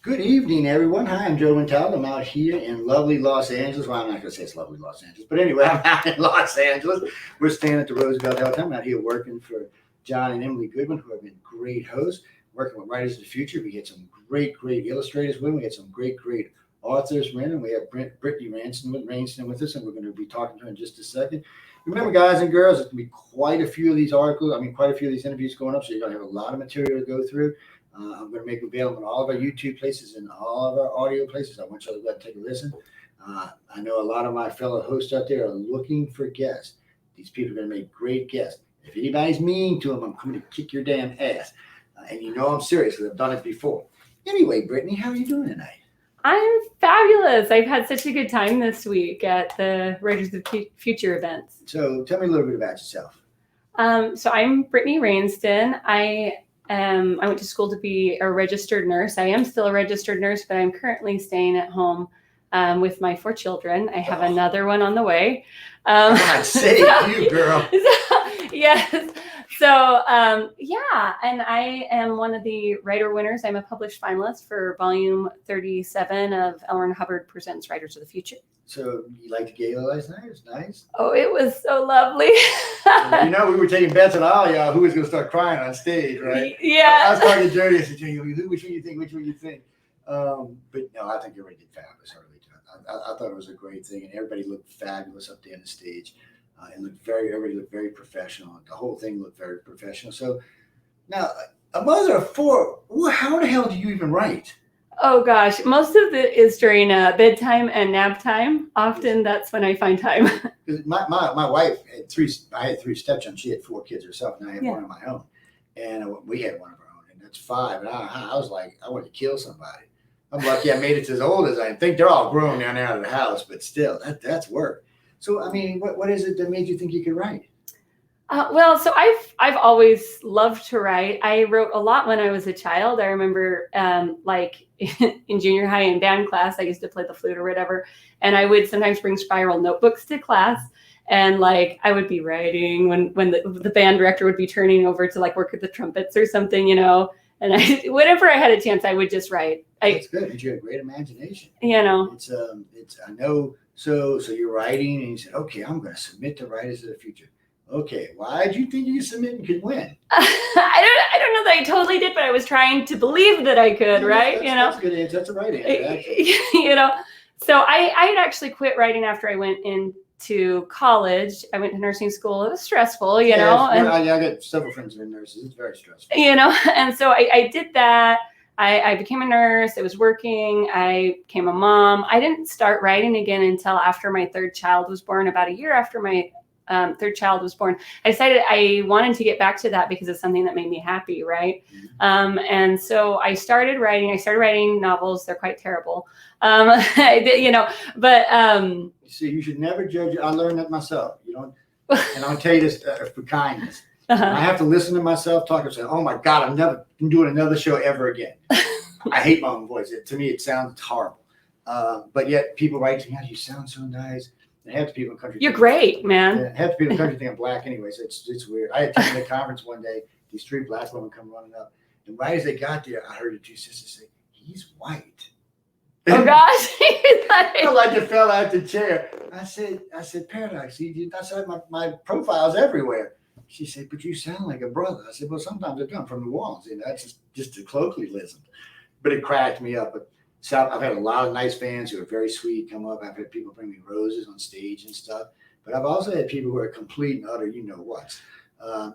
Good evening, everyone. Hi, I'm Joe Montaldo. I'm out here in lovely Los Angeles. Well, I'm not going to say it's lovely Los Angeles, but anyway, I'm out in Los Angeles. We're staying at the Roosevelt Hotel. I'm out here working for John and Emily Goodman, who have been great hosts, working with Writers of the Future. We get some great illustrators with. We get some great authors in, and we have Brittany Rainston with us, and we're going to be talking to her in just a second. Remember, guys and girls, there's going to be quite a few of these articles. Quite a few of these interviews going up, so you're going to have a lot of material to go through. I'm going to make available in all of our YouTube places and all of our audio places. I want you to go and take a listen. I know a lot of my fellow hosts out there are looking for guests. These people are going to make great guests. If anybody's mean to them, I'm coming to kick your damn ass. And you know I'm serious because I've done it before. Anyway, Brittany, how are you doing tonight? I'm fabulous. I've had such a good time this week at the Writers of the Future events. So tell me a little bit about yourself. So I'm Brittany Rainston. I went to school to be a registered nurse. I am still a registered nurse, but I'm currently staying at home with my 4 children. I have another one on the way. God save you, girl. Yes. So, and I am one of the writer winners. I'm a published finalist for volume 37 of L. Ron Hubbard Presents Writers of the Future. So you like the gala last night? It was nice. Oh, it was so lovely. We were taking bets on all y'all who was going to start crying on stage, right? Yeah. I was talking to Jody. I said, Jody, which one you think? Which one you think? But no, I think everybody did fabulous. I really did. I thought it was a great thing, and everybody looked fabulous up there on the stage. Everybody looked very professional. The whole thing looked very professional. So now, a mother of 4, how the hell do you even write? Oh gosh, most of it is during bedtime and nap time. Often that's when I find time. My wife had 3. I had 3 stepchildren. She had 4 kids herself, and I had one of my own. And we had one of our own, and that's 5. And I was like, I wanted to kill somebody. I'm lucky I made it to as old as I think. They're all grown now and out of the house, but still, that's work. So, what is it that made you think you could write? So I've always loved to write. I wrote a lot when I was a child. I remember in junior high in band class, I used to play the flute or whatever. And I would sometimes bring spiral notebooks to class. And I would be writing when the band director would be turning over to work with the trumpets or something, and whenever I had a chance, I would just write. That's good. You have a great imagination. It's I know. So you're writing and you said, okay, I'm going to submit to Writers of the Future. Okay, why did you think you could submit and could win? I don't know that I totally did, but I was trying to believe that I could, right? That's a good answer. That's a right answer. So I had actually quit writing after I went into college. I went to nursing school. It was stressful, I got several friends who are nurses. It's very stressful. And so I did that. I became a nurse. I was working. I became a mom. I didn't start writing again until after my 3rd child was born, about a year after my 3rd child was born. I decided I wanted to get back to that because it's something that made me happy, right? Mm-hmm. And so I started writing novels. They're quite terrible. But see, you should never judge. I learned that myself. And I'll tell you this for kindness. Uh-huh. I have to listen to myself talk and say, "Oh my God, I'm never doing another show ever again." I hate my own voice. To me, it sounds horrible. But yet people write to me, "You sound so nice." And half the people in the country. You're great, man. Half the people in the country think I'm black anyway, so it's weird. I attended a conference one day. These 3 black women come running up, and right as they got there, I heard the 2 sisters say, "He's white." Oh gosh! I like to fell out the chair. I said, "Paradise, that's my profile's everywhere." She said, "But you sound like a brother." I said, "Well, sometimes I do. I'm from New Orleans. That's just a colloquialism." But it cracked me up. But so I've had a lot of nice fans who are very sweet come up. I've had people bring me roses on stage and stuff. But I've also had people who are complete and utter you-know-whats.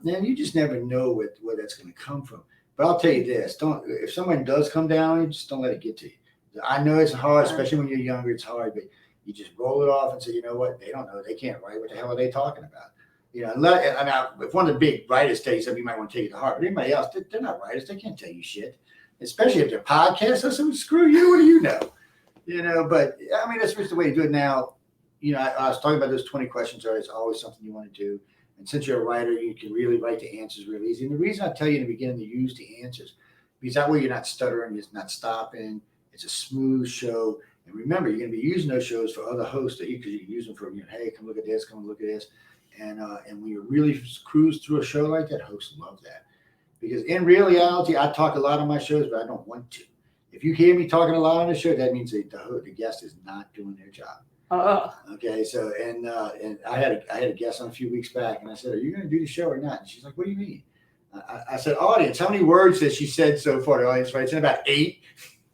Man, you just never know where that's going to come from. But I'll tell you this. If someone does come down on you, just don't let it get to you. I know it's hard, especially when you're younger. It's hard, but you just roll it off and say, you know what? They don't know. They can't write. What the hell are they talking about? If one of the big writers tell you something, you might want to take it to heart. But anybody else, they're not writers. They can't tell you shit. Especially if they're podcasts. I said, screw you. What do you know? But that's just the way to do it now. I was talking about those 20 questions. It's always something you want to do. And since you're a writer, you can really write the answers really easy. And the reason I tell you in the beginning to use the answers, because that way you're not stuttering, you're not stopping. It's a smooth show. And remember, you're going to be using those shows for other hosts because you can use them for, hey, come look at this, come look at this. And when you really cruise through a show like that, hosts love that. Because in reality, I talk a lot on my shows, but I don't want to. If you hear me talking a lot on the show, that means the guest is not doing their job. Oh. Okay, so and I had a guest on a few weeks back, and I said, "Are you going to do the show or not?" And she's like, "What do you mean?" I said, "Audience, how many words has she said so far?" The audience writes in about 8.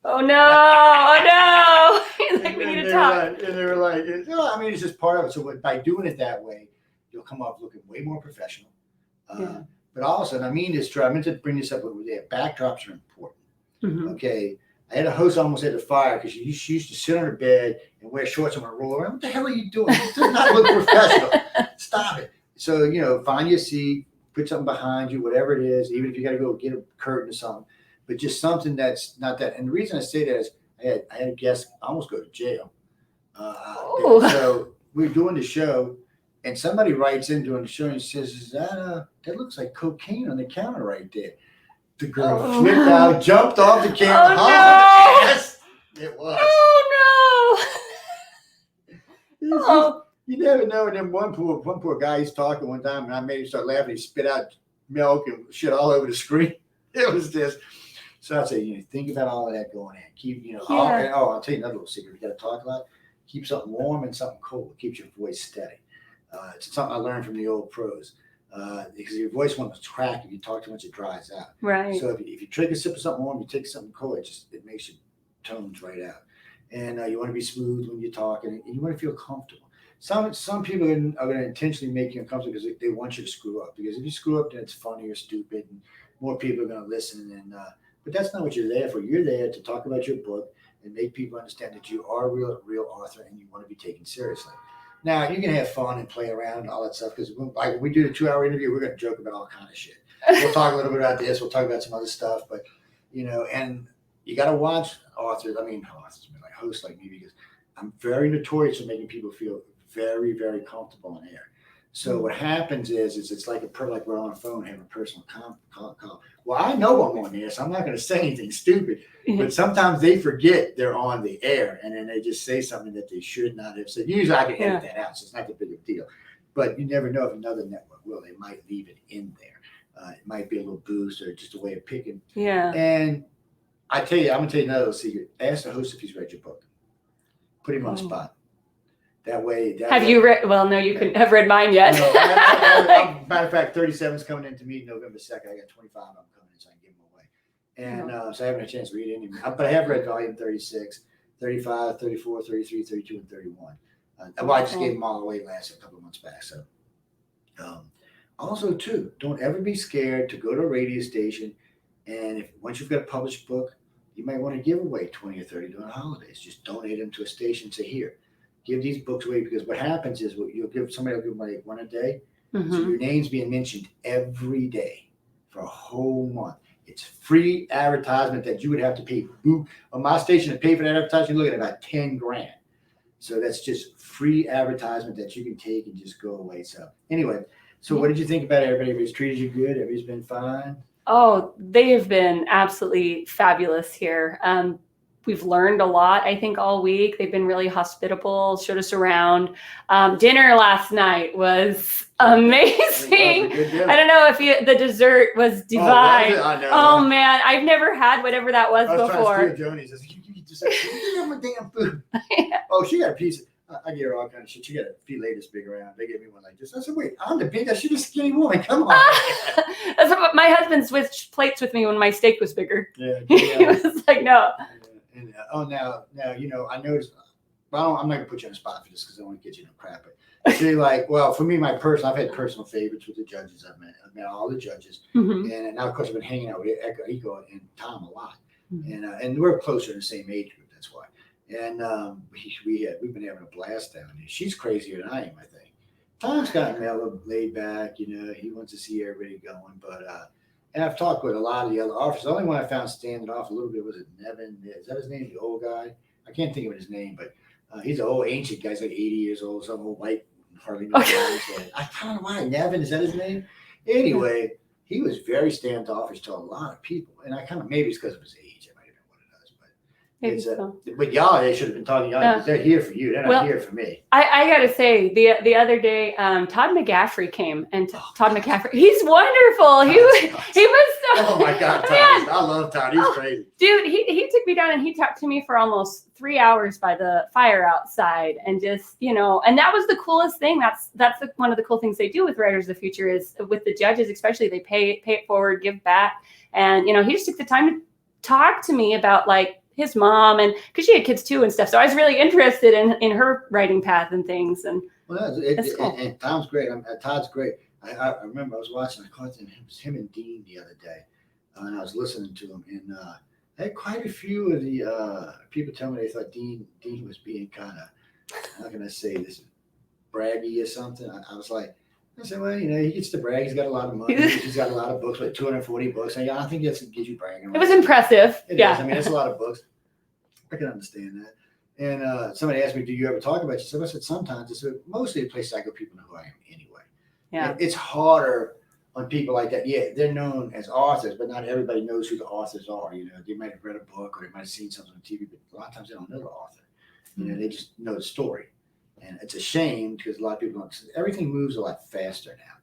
Oh no! Oh no! Like we need to talk. And they were like, "No, I mean, it's just part of it." So by doing it that way, you'll come off looking way more professional. Yeah. But also, and I mean this, I meant to bring this up. Backdrops are important. Mm-hmm. Okay. I had a host almost at the fire because she used to sit on her bed and wear shorts and want to roll around. What the hell are you doing? It does not look professional. Stop it. So, find your seat, put something behind you, whatever it is, even if you got to go get a curtain or something, but just something that's not that. And the reason I say that is I had a guest almost go to jail. So we were doing the show and somebody writes in during the show and says, that looks like cocaine on the counter right there. The girl flipped out, jumped off the camera. Oh, no. Yes, it was. Oh no! Oh. You never know. And then one poor guy, he's talking one time, and I made him start laughing. He spit out milk and shit all over the screen. It was just. So I'd say, think about all of that going in. Keep, I'll tell you another little secret. If you got to talk a lot, keep something warm and something cold. It keeps your voice steady. It's something I learned from the old pros. Because your voice won't crack if you talk too much, it dries out. Right. So if you take a sip of something warm, you take something cold, it makes your tones right out. And you want to be smooth when you're talking, and you want to feel comfortable. Some people are going to intentionally make you uncomfortable because they want you to screw up. Because if you screw up, then it's funny or stupid, and more people are going to listen. And but that's not what you're there for. You're there to talk about your book and make people understand that you are a real author and you want to be taken seriously. Now, you can have fun and play around and all that stuff because when we do the 2-hour interview, we're going to joke about all kind of shit. We'll talk a little bit about this. We'll talk about some other stuff. But, and you got to watch hosts like me because I'm very notorious for making people feel very, very comfortable on air. So what happens is it's like like we're on a phone having a personal call. Well, I know I'm on there, so I'm not going to say anything stupid. But sometimes they forget they're on the air, and then they just say something that they should not have said. Usually I can edit that out, so it's not that big of a deal. But you never know if another network will. They might leave it in there. It might be a little boost or just a way of picking. Yeah. And I'm going to tell you another little secret. Ask the host if he's read your book. Put him on the spot. That way. You read? Well, no, you couldn't have read mine yet. No, matter of fact, 37 is coming in to me November 2nd. I got 25 of them coming in, so I can give them away. And so I haven't had a chance to read any. But I have read volume 36, 35, 34, 33, 32, and 31. I just gave them all away a couple of months back. So, also, too, don't ever be scared to go to a radio station. And once you've got a published book, you might want to give away 20 or 30 during the holidays. Just donate them to a station. Say, here, give these books away, because what happens is somebody will give them like one a day. Mm-hmm. So your name's being mentioned every day for a whole month. It's free advertisement that you would have to pay. On my station to pay for that advertisement, you're looking at about $10,000. So that's just free advertisement that you can take and just go away. So anyway, what did you think about everybody? Everybody's treated you good? Everybody's been fine? Oh, they have been absolutely fabulous here. We've learned a lot, I think, all week. They've been really hospitable, showed us around. Dinner last night was amazing. I don't know if the dessert was divine. Oh man, I've never had whatever that was before. I was trying to steal Joni's. You just said, give them a damn food. Yeah. Oh, she got a piece. I get her all kind of shit. She got a filet this big around. They gave me one like this. I said, wait, I'm the big. She's a skinny woman. Come on. That's what my husband switched plates with me when my steak was bigger. Yeah. He was like, no. And now, I noticed. Well, I'm not gonna put you on the spot for this because I don't want to get you no crap. But see, for me, I've had personal favorites with the judges. I've met all the judges, and now of course I've been hanging out with Iko and Tom a lot, and we're closer in the same age group. That's why. And we've been having a blast down here. She's crazier than I am, I think. Tom's got mellow, laid back. He wants to see everybody going, but. And I've talked with a lot of the other officers. The only one I found standing off a little bit was Nevin. Is that his name? The old guy? I can't think of his name, but he's an old ancient guy. He's like 80 years old, some old white, hardly knows I don't know why. Nevin, is that his name? Anyway, he was very standoffish to a lot of people. And maybe it's because of his age. That might have been what it is. Maybe so. But y'all, they should have been talking to y'all because they're here for you. They're not here for me. I gotta say, the other day, Todd McCaffrey came, and Todd McCaffrey, he's wonderful. He was so. Oh my God, Todd! I love Todd. He's crazy, dude. He took me down and he talked to me for almost 3 hours by the fire outside, and just and that was the coolest thing. That's one of the cool things they do with Writers of the Future is with the judges, especially they pay it forward, give back, and he just took the time to talk to me about like his mom, and because she had kids too and stuff. So I was really interested in her writing path and things. And that's cool. And Tom's great. Todd's great. I remember I was watching. I caught him and Dean the other day, and I was listening to him. And I had quite a few of the people tell me they thought Dean was being kind of, how can I say this, braggy or something. I was like, I said, well, he gets to brag. He's got a lot of money. He's got a lot of books, like 240 books. And I think that's gives you bragging. It was impressive. It is. I mean, it's a lot of books. I can understand that. And somebody asked me, do you ever talk about yourself? I said, sometimes. I said, mostly the places I go, people know who I am anyway. Yeah. It's harder on people like that. Yeah, they're known as authors, but not everybody knows who the authors are. They might have read a book or they might have seen something on TV, but a lot of times they don't know the author. They just know the story. And it's a shame because a lot of people don't. Everything moves a lot faster now.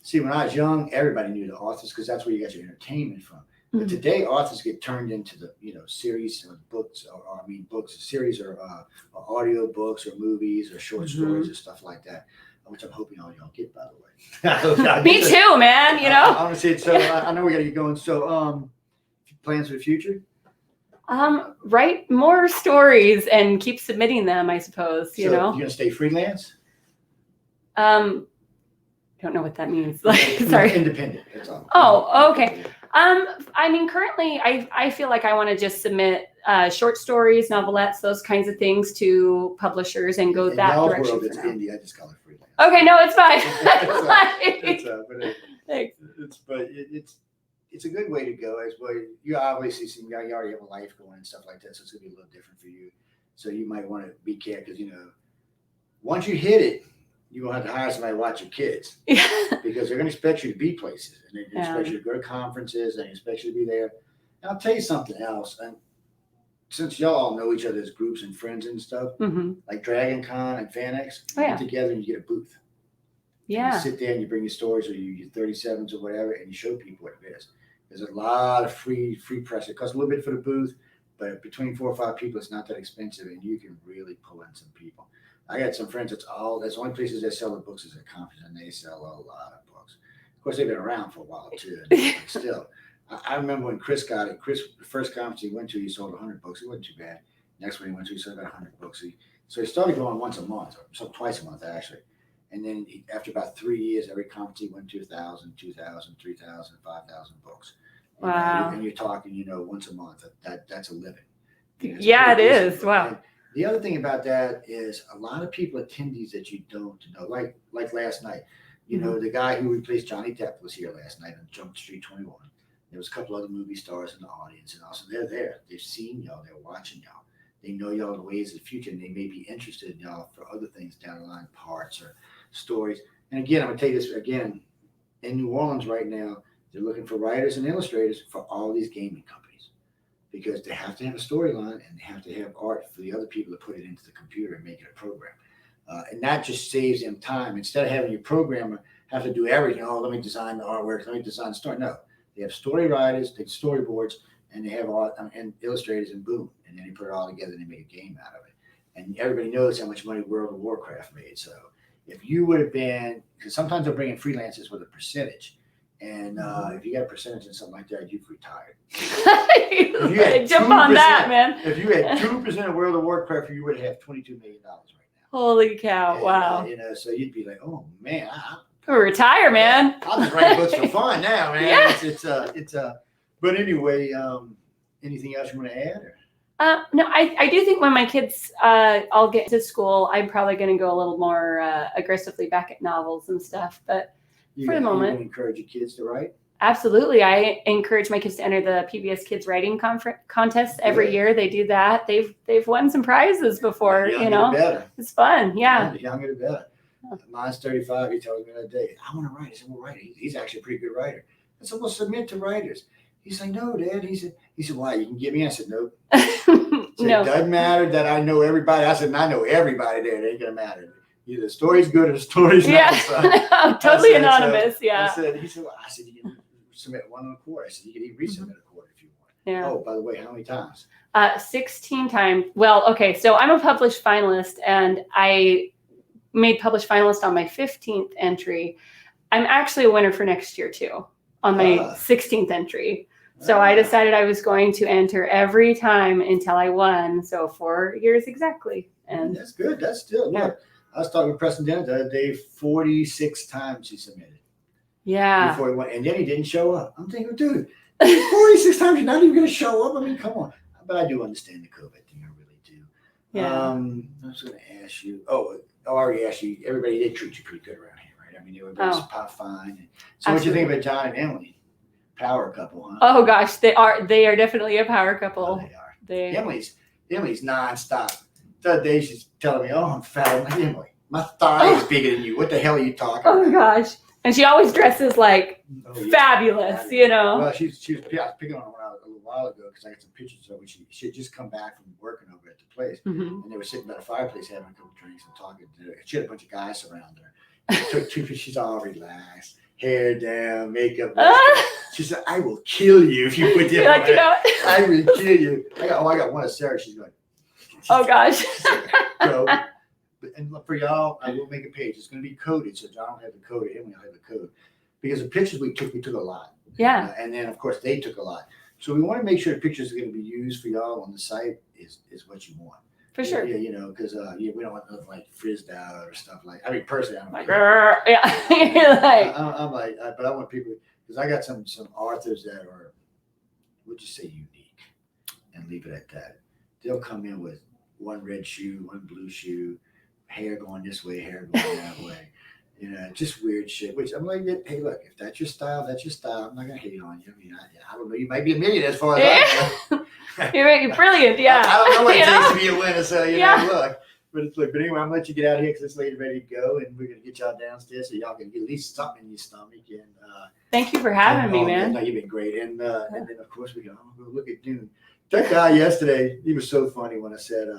See, when I was young, everybody knew the authors because that's where you got your entertainment from. But today, authors get turned into the series of books, books, series or audio books or movies or short stories or stuff like that, which I'm hoping all y'all get, by the way. Me too, man. I want to see it. So I know we got to get going. So plans for the future? Write more stories and keep submitting them, I suppose. You're gonna stay freelance? Don't know what that means. Like, sorry. Independent. That's all. Oh, okay. Currently, I feel like I want to just submit short stories, novelettes, those kinds of things to publishers and go that direction. World, it's indie. I just call it freelance. Okay, no, it's fine. It's a good way to go. As well, you obviously seem you already have a life going and stuff like that, so it's gonna be a little different for you. So you might want to be careful because once you hit it, you're gonna have to hire somebody to watch your kids because they're gonna expect you to be places and they expect you to go to conferences and they expect you to be there. And I'll tell you something else. And since y'all all know each other's groups and friends and stuff, like Dragon Con and FanX, you get together and you get a booth. Yeah. You sit there and you bring your stories or your 37s or whatever, and you show people what it is. There's a lot of free press. It costs a little bit for the booth, but between 4 or 5 people, it's not that expensive, and you can really pull in some people. I got some friends. That's the only places that sell the books is at conferences, and they sell a lot of books. Of course, they've been around for a while too. But still, I remember when Chris got it. Chris, the first conference he went to, he sold 100 books. It wasn't too bad. Next one he went to, he sold about 100 books. So he started going once a month, or twice a month actually. And then after about 3 years, every conference he went to 1,000, 2,000, 3,000, 5,000 books. Wow. And you're talking, once a month. That's a living. Yeah, it is. Wow. And the other thing about that is a lot of people attendees that you don't know, like last night. The guy who replaced Johnny Depp was here last night on Jump Street 21. There was a couple other movie stars in the audience, and also they're there. They've seen y'all. They're watching y'all. They know y'all the ways of the future, and they may be interested in y'all for other things down the line, parts or stories. And again, I'm going to tell you this again. In New Orleans right now, they're looking for writers and illustrators for all these gaming companies because they have to have a storyline and they have to have art for the other people to put it into the computer and make it a program. And that just saves them time. Instead of having your programmer have to do everything, let me design the artwork, let me design the story. No, they have story writers, they have storyboards, and they have art and illustrators, and boom, and then they put it all together and they make a game out of it. And everybody knows how much money World of Warcraft made. So if you would have been, because sometimes they'll bring in freelancers with a percentage. And if you got a percentage in something like that, you've retired. Jump on that, man. If you had 2% of World of Warcraft, you would have $22 million right now. Holy cow! And, wow. So you'd be like, oh man, retire, man. I'll just write books for fun now, man. Yeah. But anyway, anything else you want to add? No, I do think when my kids all get to school, I'm probably going to go a little more aggressively back at novels and stuff. But for the moment, you encourage your kids to write? Absolutely. I encourage my kids to enter the PBS Kids Writing Contest every year. They do that. They've won some prizes before, Better. It's fun. Yeah. The younger the better. Mine's 35. He tells me that day, I want to write. I said, well, write. He's actually a pretty good writer. I said, well, submit to writers. He's like, no, Dad. He said, why? You can get me? I said, nope. So No. It doesn't matter that I know everybody. I said, I know everybody there. It ain't gonna matter. Either the story's good or the story's Yeah. not. So No, totally said, anonymous. Yeah. he said, well, I said, you can submit 1.25. I said, you can even resubmit a quarter if you want. Yeah. Oh, by the way, how many times? 16 times. Well, okay. So I'm a published finalist, and I made published finalist on my 15th entry. I'm actually a winner for next year too, on my 16th entry. So I decided I was going to enter every time until I won. So 4 years exactly. And that's good. That's still, look, I was talking with Preston Dennis the other day, 46 times he submitted. Yeah. Before he went, and then he didn't show up. I'm thinking, dude, 46 times you're not even going to show up. I mean, come on. But I do understand the COVID thing. I really do. Yeah. I was going to ask you. I already asked you. Everybody, they treat you pretty good around here, right? I mean, everybody's fine. So what do you think about John and Emily? Power couple, huh? Oh gosh, they are definitely a power couple. Oh, they are. Emily's nonstop. The other day she's telling me, "Oh, I'm fat." I'm like, Emily, my thigh is bigger than you. What the hell are you talking about? Oh gosh. And she always dresses like fabulous, you know. Well, I was picking on her a little while ago because I got some pictures of her. She had just come back from working over at the place, and they were sitting by the fireplace having a couple drinks and talking to her. She had a bunch of guys around her. She took 2 pictures. She's all relaxed, hair down, makeup. She said, "I will kill you if you put them on." I will kill you. I got one of Sarah. She's going, oh gosh. So, and for y'all, I will make a page. It's going to be coded, so John will have the code. Emily will have the code. Because the pictures we took a lot. Yeah. And then, of course, they took a lot. So we want to make sure the pictures are going to be used for y'all on the site is what you want. For sure. Yeah, because we don't want nothing like frizzed out or stuff like. I mean, personally, I'm like, yeah. You're like, I'm like, but I want people, because I got some authors that are, we'll just say unique, and leave it at that. They'll come in with one red shoe, one blue shoe, hair going this way, hair going that way. Just weird shit. Which I'm like, hey, look, if that's your style, that's your style. I'm not gonna hate on you. I mean, I don't know. You might be a millionaire as far as I know. You're brilliant. Yeah. I don't know what it takes to be a winner. So Yeah. look. But anyway, I'm gonna let you get out of here because this lady's ready to go, and we're gonna get y'all downstairs so y'all can get at least something in your stomach. And thank you for having me, man. No, you've been great. And then of course we go look at Dune. That guy yesterday, he was so funny when I said,